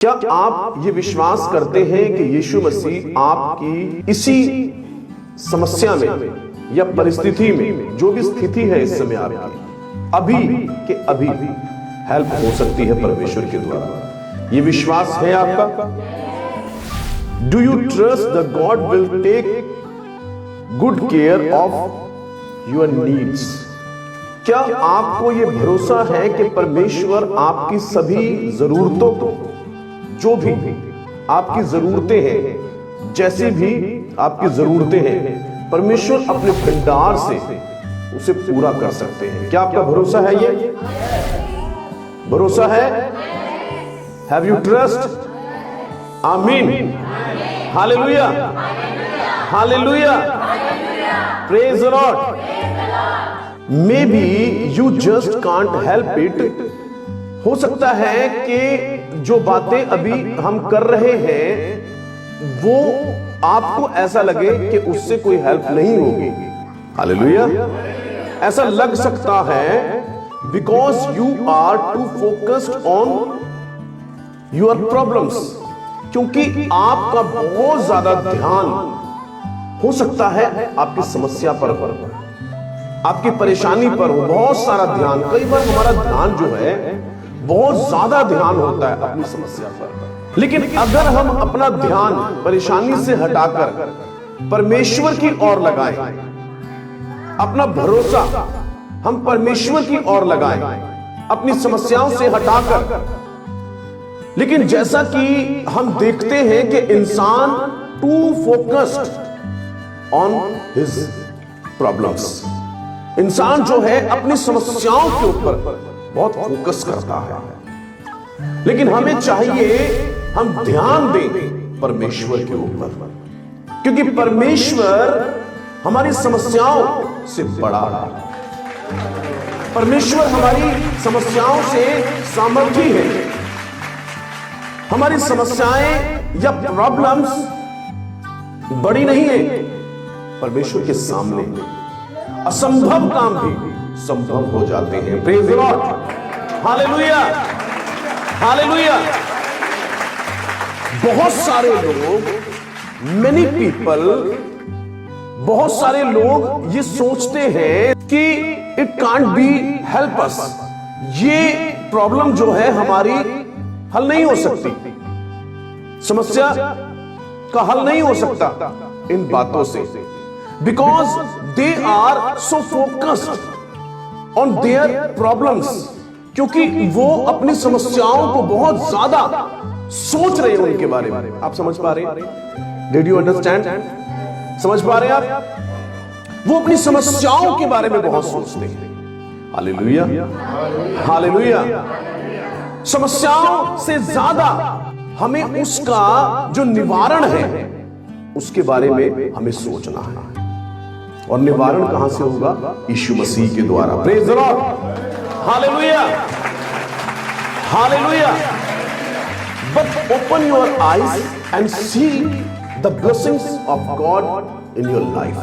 क्या आप ये विश्वास करते हैं कि यीशु मसीह आपकी इसी समस्या में या परिस्थिति में, जो भी स्थिति है इस समय आपकी, अभी के अभी हेल्प हो सकती है परमेश्वर के द्वारा? ये विश्वास है आपका? Do you trust the God will take good care of your needs? क्या आपको ये भरोसा है कि परमेश्वर आपकी सभी जरूरतों को, जो भी आपकी जरूरतें हैं, जैसे भी आपकी जरूरतें हैं, परमेश्वर अपने भंडार से उसे पूरा कर सकते हैं? क्या आपका भरोसा है? ये भरोसा है? Have you trust? Amen, hallelujah, hallelujah, praise the lord. Maybe you just can't help it. हो सकता है कि जो बातें अभी हम कर रहे हैं वो आपको ऐसा लगे कि उससे कोई हेल्प नहीं होगी। हालेलुया, ऐसा लग सकता है because you are too focused on your problems, क्योंकि आपका बहुत ज्यादा ध्यान हो सकता है आपकी समस्या पर, आपकी परेशानी पर हो बहुत सारा ध्यान। कई बार हमारा ध्यान जो है बहुत ज्यादा ध्यान होता है अपनी समस्या पर, लेकिन अगर हम अपना ध्यान परेशानी से हटाकर परमेश्वर की ओर लगाएं, अपना भरोसा हम परमेश्वर की ओर लगाएं, अपनी समस्याओं से हटाकर। लेकिन जैसा कि हम देखते हैं कि इंसान too focused on his problems, इंसान जो है अपनी समस्याओं के ऊपर बहुत फोकस करता है। लेकिन हमें चाहिए हम ध्यान दें परमेश्वर के ऊपर, क्योंकि परमेश्वर हमारी समस्याओं से बड़ा है। परमेश्वर हमारी समस्याओं से सामर्थी है। हमारी समस्याएं या प्रॉब्लम्स बड़ी नहीं है परमेश्वर के सामने। असंभव काम भी संभव हो जाते हैं। Praise the Lord, hallelujah, hallelujah. बहुत सारे लोग, मेनी पीपल, बहुत सारे लोग ये सोचते हैं कि it can't be help us, ये प्रॉब्लम जो है हमारी हल नहीं हो सकती, समस्या का हल नहीं हो सकता इन बातों से, because they are so focused on their problems, क्योंकि वो अपनी समस्याओं को बहुत ज्यादा सोच रहे हैं उनके बारे में। आप समझ पा रहे हैं? Did you understand? समझ पा रहे हैं आप? वो अपनी समस्याओं के बारे में बहुत सोचते हैं। Hallelujah, hallelujah. समस्याओं से ज्यादा हमें उसका जो निवारण है उसके बारे में हमें सोचना है। और निवारण कहां से होगा? यीशु मसीह के द्वारा। Praise the Lord, hallelujah, hallelujah. But open your eyes and see the blessings of God in your life.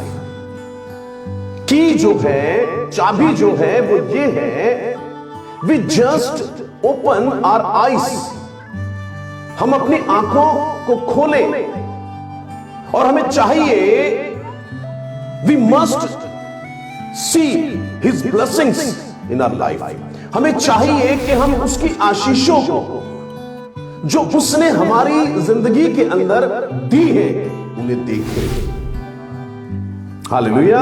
Key जो है, चाबी जो है वो ये है, we just open our eyes. हम अपनी आंखों को खोलें और हमें चाहिए, we must see his blessings in our life। हमें चाहिए कि हम उसकी आशीषों को जो उसने हमारी जिंदगी के अंदर दी है उन्हें देखें। Hallelujah,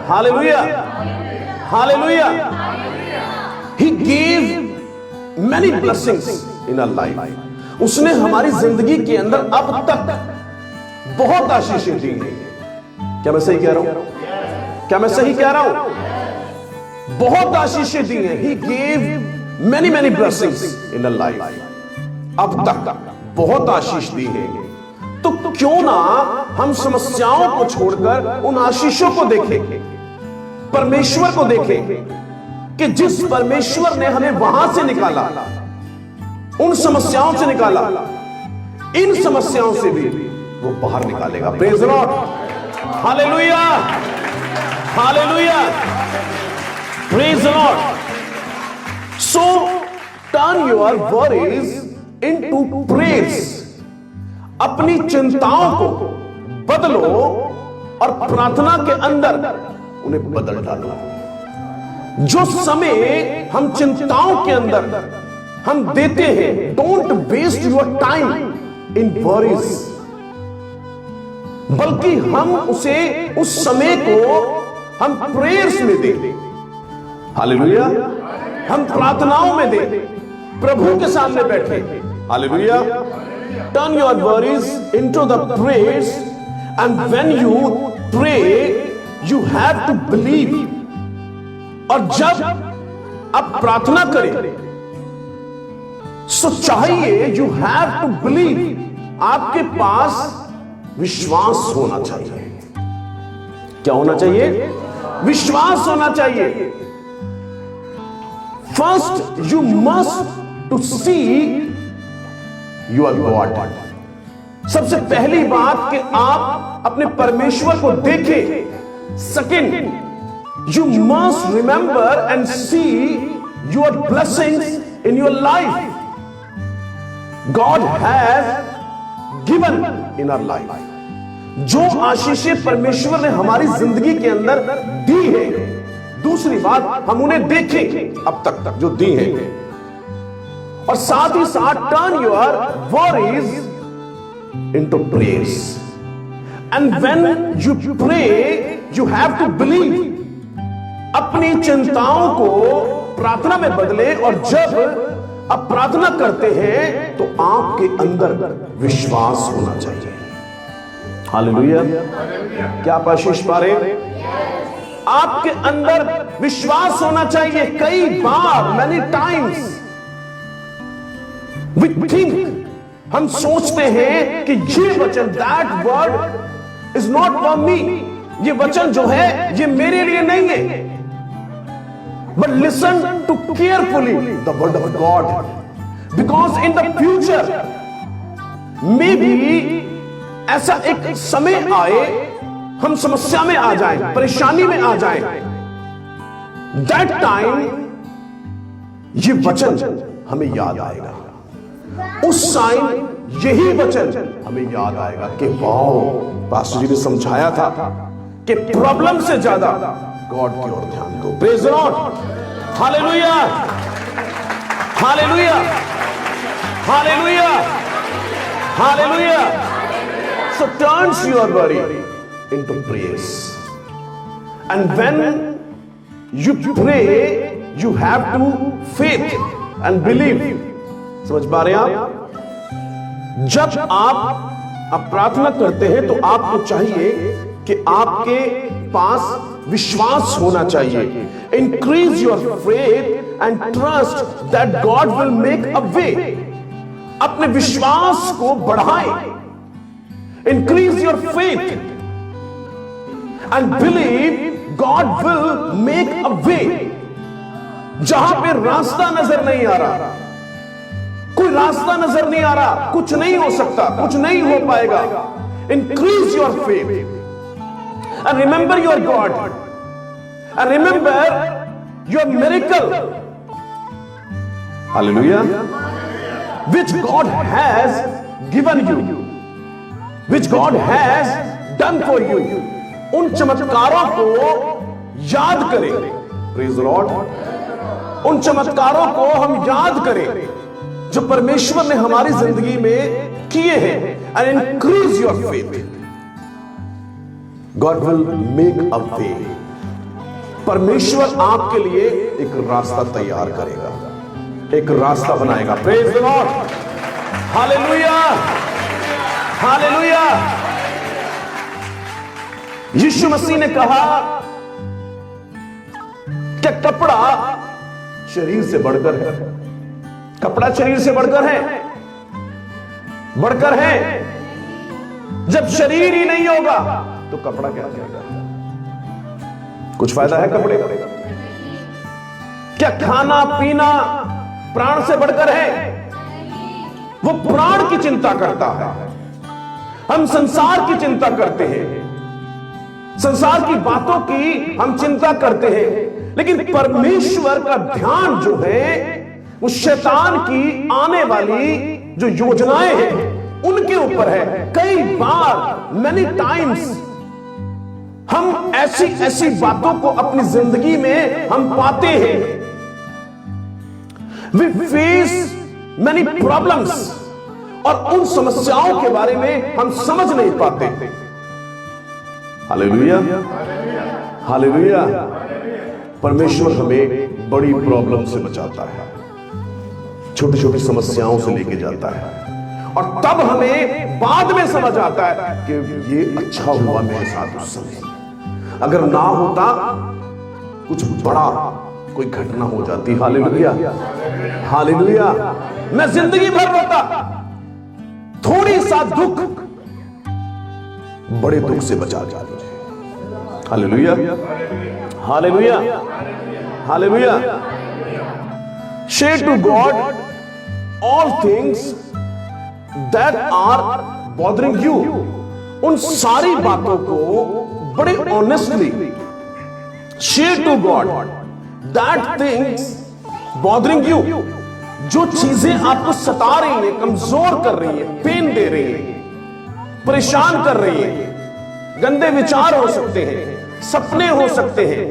hallelujah, hallelujah. He gave many blessings in our life। उसने हमारी जिंदगी के अंदर अब तक बहुत आशीषें दी हैं। क्या मैं सही कह रहा हूं? क्या मैं सही कह रहा हूं? बहुत आशीषें दी हैं। He gave many many blessings in a life। अब तक बहुत आशीष दी है। तो क्यों ना हम समस्याओं को छोड़कर उन आशीषों को देखें, परमेश्वर को देखें कि जिस परमेश्वर ने हमें वहां से निकाला, उन समस्याओं से निकाला, इन समस्याओं से भी वो बाहर निकालेगा। Praise the Lord, hallelujah, hallelujah, praise the Lord. So turn your worries into prayers. अपनी चिंताओं को बदलो और प्रार्थना के अंदर उन्हें बदल डालो। जो समय हम चिंताओं के अंदर हम देते हैं, don't waste your time in worries, बल्कि हम उस समय को हम प्रेयर्स में दें। हालेलुया। हम प्रार्थनाओं में दें, प्रभु के सामने बैठे। Hallelujah. Turn your worries into the prayers, and when you pray you have to believe. और जब आप प्रार्थना करें सो चाहिए, यू हैव टू बिलीव, आपके पास विश्वास होना चाहिए। क्या होना चाहिए? विश्वास होना चाहिए। First you must to see your God. सबसे पहली बात कि आप अपने परमेश्वर को देखें। Second, you must remember and see your blessings in your life. God has given in our life. जो आशीषें परमेश्वर ने हमारी जिंदगी के अंदर दी है, दूसरी बात हम उन्हें देखें अब तक जो दी है, और साथ ही साथ turn your worries into prayers. And when you pray you have to believe. अपनी चिंताओं को प्रार्थना में बदले, और जब आप प्रार्थना करते हैं तो आपके अंदर विश्वास होना चाहिए। हालेलुया। क्या आप आशीष पा रहे हैं? आपके अंदर विश्वास होना चाहिए। कई बार, मैनी टाइम्स वी थिंक, हम सोचते हैं कि ये वचन, that word is not for me, ये वचन जो है ये मेरे लिए नहीं है। But listen to carefully the word of God, because in the future maybe ऐसा एक समय आए, हम समस्या में आ जाएं, परेशानी में आ जाएं, that time ये वचन हमें याद आएगा। उस टाइम यही वचन हमें याद आएगा कि वाओ, पास्टर जी ने समझाया था कि प्रॉब्लम से ज्यादा गॉड की ओर ध्यान दो। Praise the Lord. Hallelujah, hallelujah, hallelujah, hallelujah. So turns your worry into praise, and when you pray you have to faith and believe। समझ पा रहे हैं आप? जब आप प्रार्थना करते हैं तो आपको चाहिए कि आपके पास विश्वास होना चाहिए। Increase your faith and trust that God will make a way. अपने विश्वास को बढ़ाएं। Increase your faith and believe God will make a way. जहां पे रास्ता नजर नहीं आ रहा, कोई रास्ता नजर नहीं आ रहा, कुछ नहीं हो सकता, कुछ नहीं हो पाएगा, increase your faith and remember your God and remember your miracle, hallelujah, which God has given you, which God has done for you। उन चमत्कारों को याद करें। Praise the Lord. उन चमत्कारों को हम याद करें जो परमेश्वर ने हमारी जिंदगी में किए हैं, and increase your faith। God will make a way। परमेश्वर आपके लिए एक रास्ता तैयार करेगा, एक रास्ता बनाएगा। Praise the Lord. Hallelujah, hallelujah. यीशु मसीह ने कहा कि कपड़ा शरीर से बढ़कर है। कपड़ा शरीर से बढ़कर है, बढ़कर है। जब शरीर ही नहीं होगा तो कपड़ा क्या करेगा? कुछ फायदा है कपड़े का? क्या खाना पीना प्राण से बढ़कर है? वो प्राण की चिंता करता है। हम संसार की चिंता करते हैं, संसार की बातों की हम चिंता करते हैं, लेकिन परमेश्वर का ध्यान जो है वो शैतान की आने वाली जो योजनाएं हैं उनके ऊपर है। कई बार मैनी टाइम्स हम ऐसी ऐसी बातों को अपनी जिंदगी में हम पाते हैं। वी फेस मैनी प्रॉब्लम्स और उन समस्याओं के बारे में हम समझ नहीं पाते। Hallelujah, hallelujah. परमेश्वर हमें बड़ी प्रॉब्लम से बचाता है, छोटी छोटी समस्याओं से लेके जाता है, और तब हमें बाद में समझ आता है कि ये अच्छा हुआ मेरे साथ उस समय। अगर ना होता कुछ बड़ा कोई घटना हो जाती। Hallelujah, hallelujah. मैं जिंदगी भर रोता, थोड़ी सा दुख बड़े दुख से बचा जाता। Hallelujah, hallelujah, hallelujah. Share to God all things that are bothering you. उन सारी बातों को बड़े honestly share to God that things bothering you. जो चीजें आपको सता रही हैं, कमजोर कर रही हैं, पेन दे रही हैं, परेशान कर रही हैं, गंदे विचार हो सकते हैं, सपने हो सकते हैं,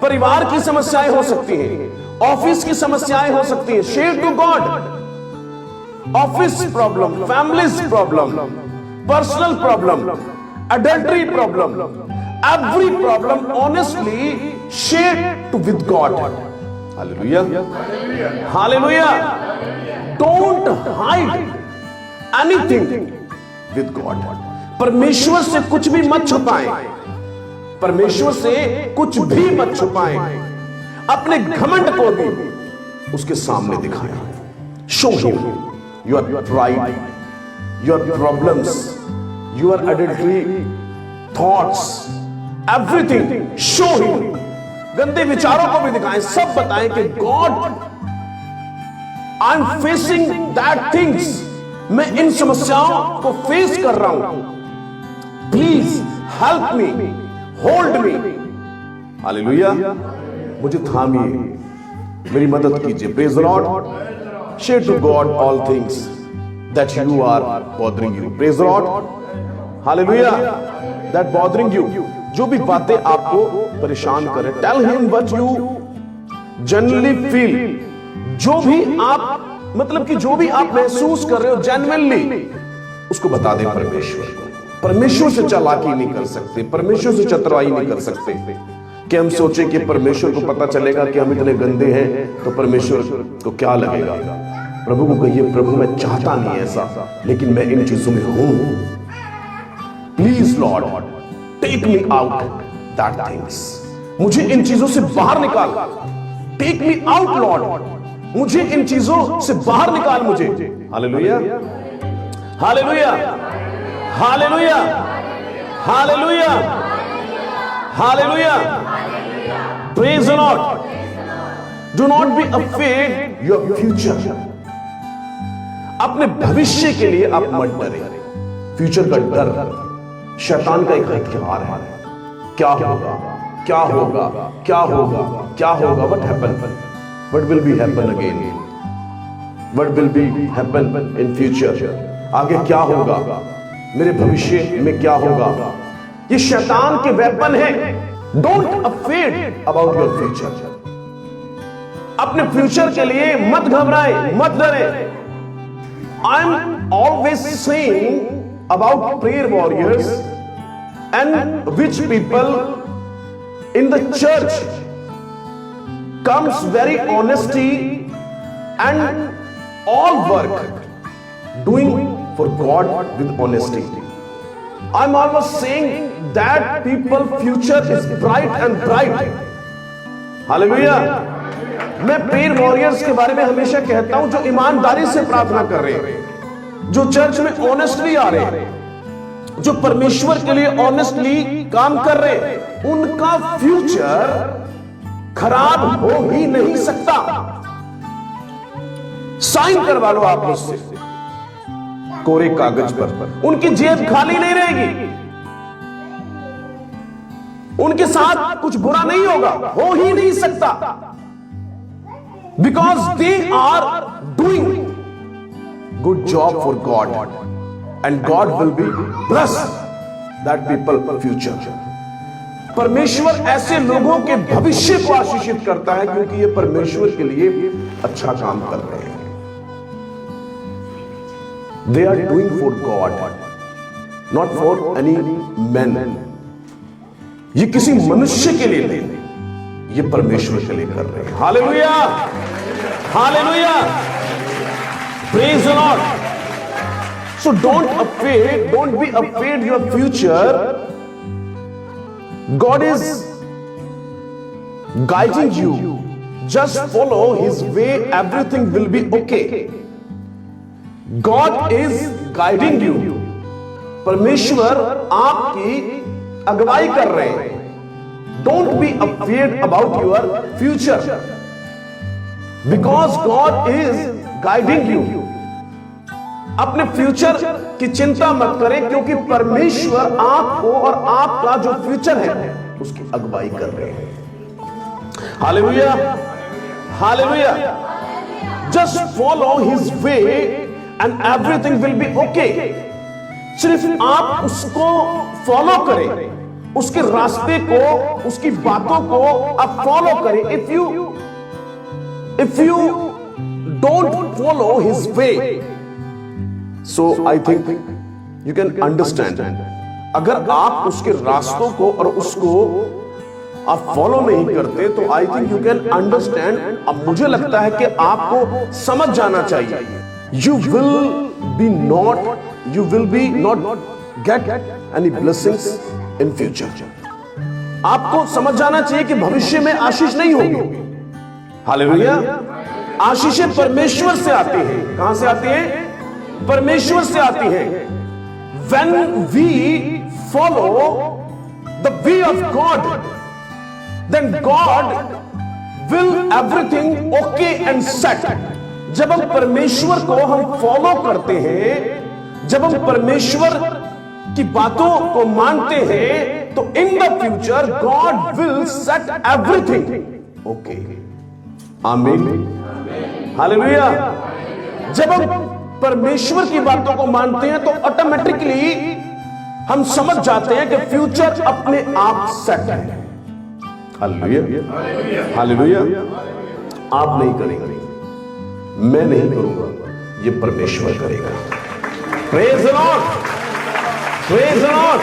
परिवार की समस्याएं हो सकती हैं, ऑफिस की समस्याएं हो सकती हैं। Share to God office problem, families problem, personal problem, adultery problem, every problem honestly share to with God. Hallelujah, hallelujah. Don't hide anything with God. परमेश्वर से कुछ भी मत छुपाएं, परमेश्वर से कुछ भी मत छुपाएं। अपने घमंड को भी उसके सामने दिखाएं। Show him your pride, your problems, your adultery thoughts, everything. Show him. गंदे विचारों को भी दिखाएं, सब बताएं कि God, I'm facing that things. मैं इन समस्याओं को फेस कर रहा हूं। Please help me, hold me. Hallelujah. मुझे थामिए, मेरी मदद कीजिए। Praise the Lord. Share to God all things that you are bothering you. Praise the Lord. Hallelujah. That bothering you. जो भी बातें आपको परेशान करें, tell him what you genuinely feel. जो भी आप मतलब कि जो भी आप महसूस कर रहे हो genuinely, उसको बता दें परमेश्वर को। परमेश्वर से चालाकी नहीं कर सकते, परमेश्वर से चतुराई नहीं कर सकते कि हम सोचें कि परमेश्वर को पता चलेगा कि हम इतने गंदे हैं तो परमेश्वर को क्या लगेगा। प्रभु को कहिए, प्रभु मैं चाहता नहीं ऐसा, लेकिन मैं इन चीजों में हूं। Please Lord take me out that things. मुझे इन चीजों से बाहर निकाल। टेक मी आउट लॉर्ड, मुझे इन चीजों से बाहर निकाल मुझे। Hallelujah, hallelujah, hallelujah, hallelujah, hallelujah. Praise the Lord. Do not be afraid your future. अपने भविष्य के लिए आप मत डरें। फ्यूचर का डर शैतान का एक हथियार है। क्या होगा, क्या होगा, क्या होगा, क्या होगा, what happen, what will be happen again, what will be happen in future. आगे क्या होगा, मेरे भविष्य में क्या होगा। ये शैतान के वेपन है। Don't afraid about your future. अपने फ्यूचर के लिए मत घबराएं, मत डरें। I'm always saying about prayer warriors and which people in the church comes very honesty and all work doing for God with honesty. I'm always saying that people future is bright and bright. Hallelujah. मैं prayer warriors के बारे में हमेशा कहता हूं जो ईमानदारी से प्रार्थना कर रहे हैं, जो चर्च में ऑनेस्टली आ रहे हैं, जो परमेश्वर के लिए ऑनेस्टली काम कर रहे हैं, उनका फ्यूचर खराब हो ही नहीं सकता। साइन करवा लो आप मुझसे कोरे कागज पर। उनकी जेब खाली नहीं रहेगी, उनके साथ कुछ बुरा नहीं होगा, हो ही नहीं सकता। Because they are doing good job for God, and God will be bless that people future. परमेश्वर ऐसे लोगों के भविष्य को आशीषित करता है क्योंकि ये परमेश्वर के लिए अच्छा काम कर रहे हैं. They are doing for God, not for any man. ये किसी मनुष्य के लिए नहीं, ये परमेश्वर के लिए कर रहे हैं. Hallelujah, hallelujah, praise the Lord. So don't be afraid your future. God is guiding you. Just follow His way, everything will be okay. God is guiding you. परमेश्वर आपकी अगुवाई कर रहे हैं. Don't be afraid about your future, because God is guiding you. अपने future की चिंता मत करें क्योंकि परमेश्वर आपको और आपका जो फ्यूचर है उसकी अगुवाई कर रहे हैं. Hallelujah, hallelujah. Just follow his way and everything will B okay. सिर्फ आप उसको फॉलो करें, उसके रास्ते को, उसकी बातों को आप फॉलो करें. If you don't follow his way, so I think you can understand. अगर आप उसके रास्तों को और उसको आप फॉलो नहीं करते तो I think you can understand. अब मुझे लगता है कि आपको समझ जाना चाहिए. You will be not get any blessings in future. आपको समझ जाना चाहिए कि भविष्य में आशीष नहीं होगी. हालेलुया. आशीषें परमेश्वर से आती हैं. कहां से आती हैं? परमेश्वर से आती है. When we follow the way of God, then God will everything okay and set. जब हम परमेश्वर को हम फॉलो करते हैं, जब हम परमेश्वर की बातों को मानते हैं, तो in the future God will set everything okay. आमीन, हालेलुया. जब हम परमेश्वर की बातों को मानते हैं तो ऑटोमेटिकली हम समझ जाते हैं कि फ्यूचर अपने आप सेट है. Hallelujah, hallelujah. आप नहीं करेंगे, मैं नहीं करूंगा, ये परमेश्वर करेगा. Praise the Lord, praise the Lord.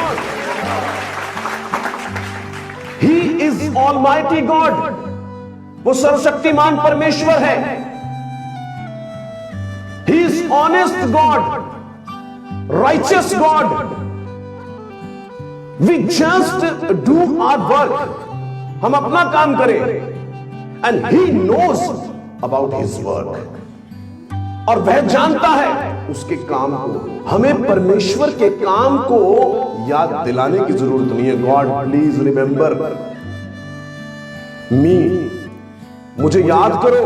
He is almighty God. वो सर्वशक्तिमान परमेश्वर है. He is honest God, righteous God. We just do our work. हम अपना काम करें. And He knows about His work. और वह जानता है उसके काम को. हमें परमेश्वर के काम को याद दिलाने की जरूरत नहीं है. God, please remember me. मुझे याद करो.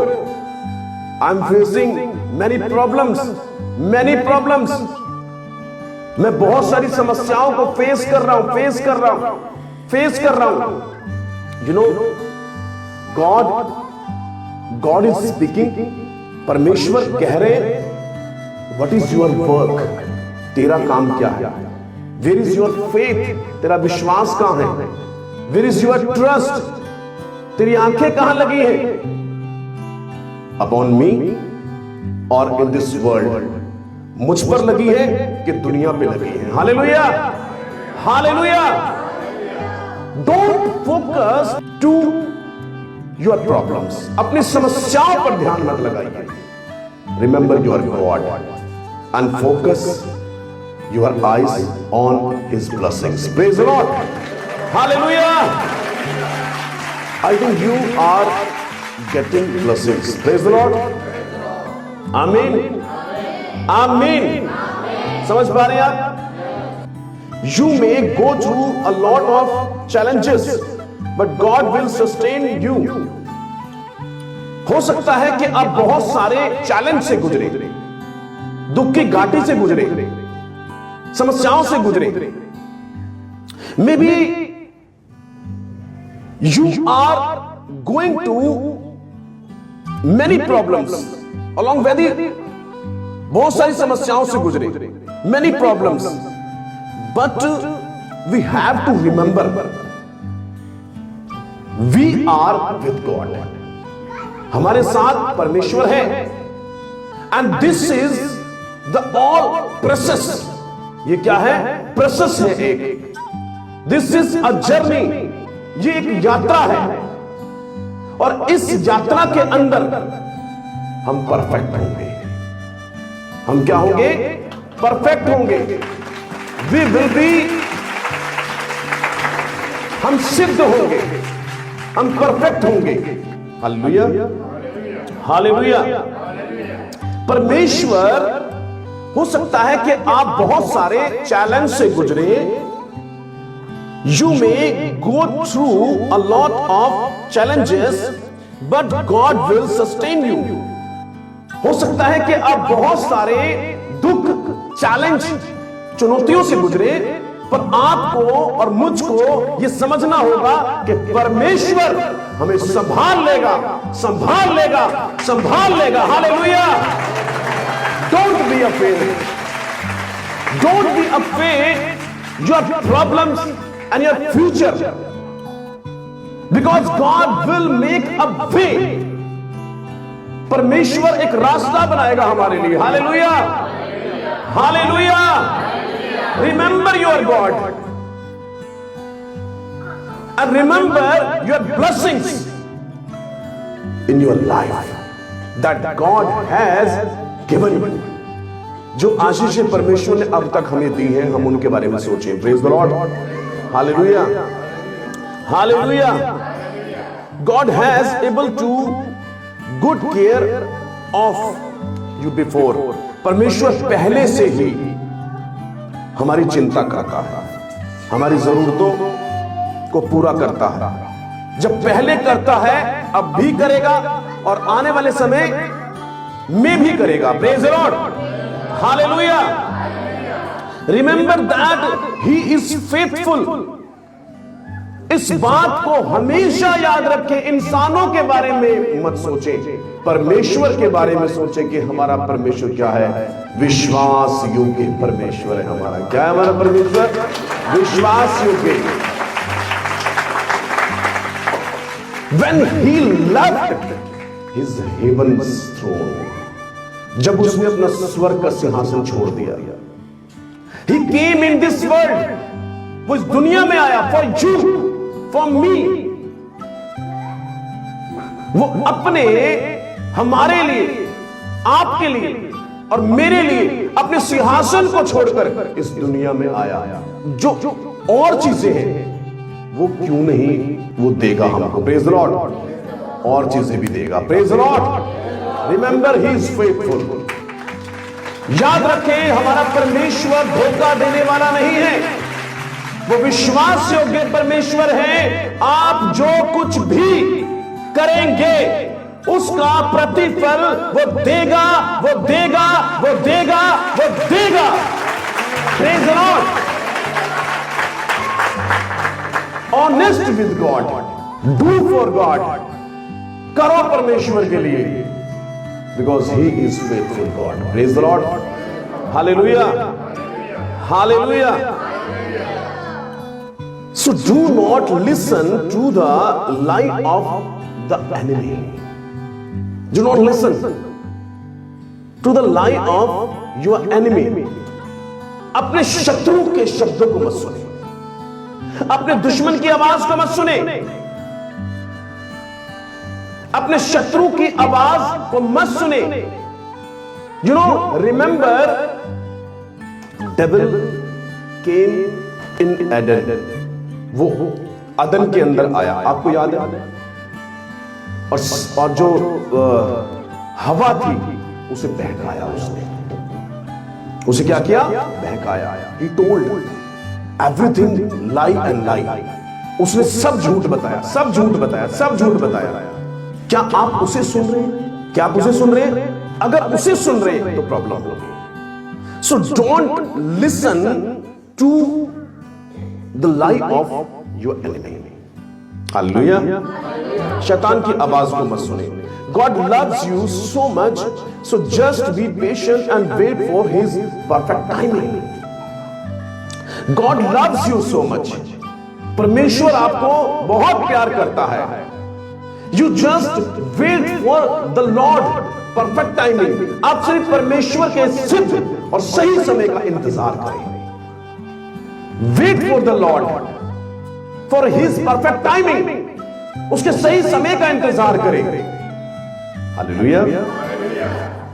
I'm facing many problems. मैं बहुत सारी समस्याओं को फेस कर रहा हूं. You know, God is speaking. परमेश्वर कह रहे, what is your work? तेरा काम क्या है? Where is your faith? तेरा विश्वास कहां है? Where is your trust? तेरी आंखें कहां लगी हैं? Upon me or in this world? मुझ पर लगी है कि दुनिया पे लगी है. Hallelujah, hallelujah. Don't focus to your problems. अपनी समस्याओं पर ध्यान मत लगाइए. Remember your God and focus your eyes on His blessings. Praise the Lord. Hallelujah. I think you are getting blessings. Praise the Lord. Amen. Amen. समझ पा रहे हैं आप? You may go through a lot of challenges, but God will sustain you. हो सकता है कि आप बहुत सारे चैलेंज से गुजरे, दुख की घाटी से गुजरे, समस्याओं से गुजरे. Maybe you are going to many problems along बहुत सारी समस्याओं से गुजरे, many problems, but we have to remember we are with God. हमारे साथ परमेश्वर है, and this is the all process. ये क्या है? प्रोसेस है एक। दिस इज अ जर्नी, ये एक यात्रा है, और इस यात्रा के अंदर हम परफेक्ट होंगे। हम क्या होंगे? परफेक्ट होंगे। वी विल बी, हम सिद्ध होंगे, हम परफेक्ट होंगे। Hallelujah, hallelujah. परमेश्वर, हो सकता है कि आप बहुत सारे चैलेंज से गुजरे, you may go through a lot of challenges, but God will sustain you. हो सकता है कि आप बहुत सारे दुख, चैलेंज, चुनौतियों से गुजरे, पर आपको और मुझको यह समझना होगा कि परमेश्वर हमें संभाल लेगा, संभाल लेगा, संभाल लेगा। Hallelujah. Don't be afraid. Don't be afraid your problems and your future, because God will make a way. परमेश्वर एक रास्ता बनाएगा हमारे लिए। Hallelujah, hallelujah. Remember your God and remember your blessings in your life that God has given you. जो आशीषें परमेश्वर ने अब तक हमें दी हैं, हम उनके बारे में सोचें। Praise the Lord, hallelujah, hallelujah. God has able to good care of you before. परमेश्वर पहले से ही हमारी चिंता करता है, हमारी जरूरतों को पूरा करता है। जब पहले करता है, अब भी करेगा, और आने वाले समय में भी करेगा। Praise the Lord, hallelujah. Remember that he is faithful. इस बात को हमेशा याद रखें। इंसानों के बारे में मत सोचें, परमेश्वर के बारे में सोचें कि हमारा परमेश्वर क्या है? विश्वास योग्य परमेश्वर है हमारा। क्या है हमारा परमेश्वर? विश्वास योग्य। When he left his heaven's throne, जब उसने अपना स्वर्ग का सिंहासन छोड़ दिया, he came in this world, वो इस दुनिया में आया for you, for me। वो अपने, हमारे लिए, आपके लिए और मेरे लिए अपने सिंहासन को छोड़कर इस दुनिया में आया। जो और चीजें हैं वो क्यों नहीं, वो देगा हमको। प्रेज द लॉर्ड, और चीजें भी देगा। Praise the Lord. Remember he is faithful. याद रखें, हमारा परमेश्वर धोखा देने वाला नहीं है, वो विश्वास योग्य परमेश्वर है। आप जो कुछ भी करेंगे उसका प्रतिफल वो देगा, वो देगा, वो देगा, वो देगा। Praise the Lord. Honest with God, do for God, करो परमेश्वर के लिए, because he is faithful God. Praise the Lord, hallelujah, hallelujah. So do not listen to the lie of the enemy. Do not listen to the lie of your enemy. अपने शत्रु के शब्दों को मत सुने, अपने दुश्मन की आवाज को मत सुने, अपने शत्रु की आवाज को मत सुने। You know, remember, devil came in Eden. वो अदन के अंदर आया, आपको याद है? और जो हवा थी उसे बहकाया, उसे क्या किया? बहकाया। He told everything lie and lie. उसने सब झूठ बताया, सब झूठ बताया, सब झूठ बताया। क्या आप उसे सुन रहे हैं? क्या आप उसे सुन रहे हैं? अगर उसे सुन रहे हैं तो प्रॉब्लम होगी। So don't listen to the lie of your enemy. Hallelujah. शैतान की आवाज को मत सुने। God loves you so much, so just be patient and wait for His perfect timing. God loves you so much. परमेश्वर आपको बहुत प्यार करता है. You just wait for the Lord perfect timing. आप सिर्फ परमेश्वर के सिद्ध और सही समय का इंतजार करें. Wait for the Lord for His perfect timing. उसके सही समय का इंतजार करें. Hallelujah.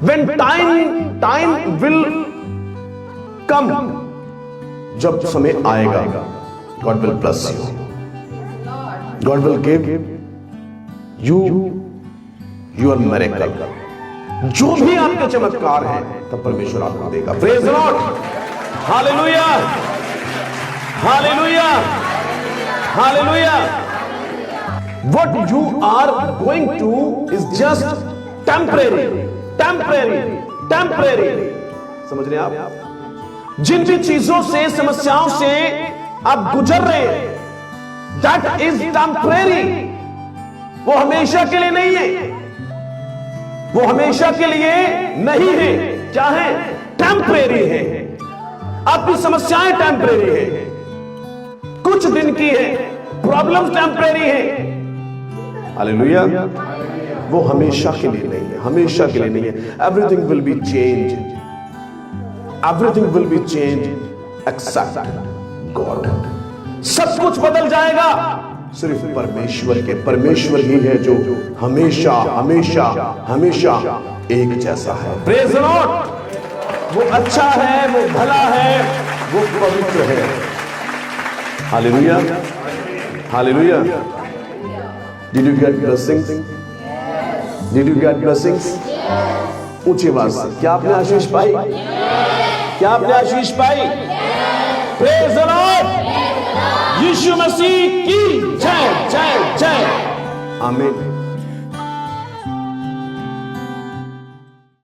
When time will come, जब समय आएगा, God will bless you. God will give you your miracle. जो भी आपके चमत्कार हैं, तब परमेश्वर आपको देगा. Praise the Lord. Hallelujah. Hallelujah. Hallelujah. What you are going to is just temporary. समझ रहे हैं आप? जिन भी चीजों से, समस्याओं से आप गुजर रहे हैं, that is temporary. वो हमेशा के लिए नहीं है. वो हमेशा के लिए नहीं है. क्या है? टेम्परेरी है. आपकी समस्याएं टेम्परेरी है, कुछ दिन की है. प्रॉब्लम्स टेम्परेरी है. हालेलुया. वो हमेशा के लिए नहीं है. हमेशा के लिए नहीं है. Everything will be change. Everything will be change except God. सब कुछ बदल जाएगा सिर्फ परमेश्वर के. परमेश्वर ही है जो हमेशा हमेशा हमेशा एक जैसा है. Praise the Lord. वो अच्छा है, वो भला है, वो पवित्र है. Hallelujah. Hallelujah. Did you get blessings? Did you get blessings? ऊंची आवाज से. क्या आपने आशीष पाई? क्या आपने आशीष पाई? Praise the Lord. यीशु मसीह की जय जय जय. आमीन.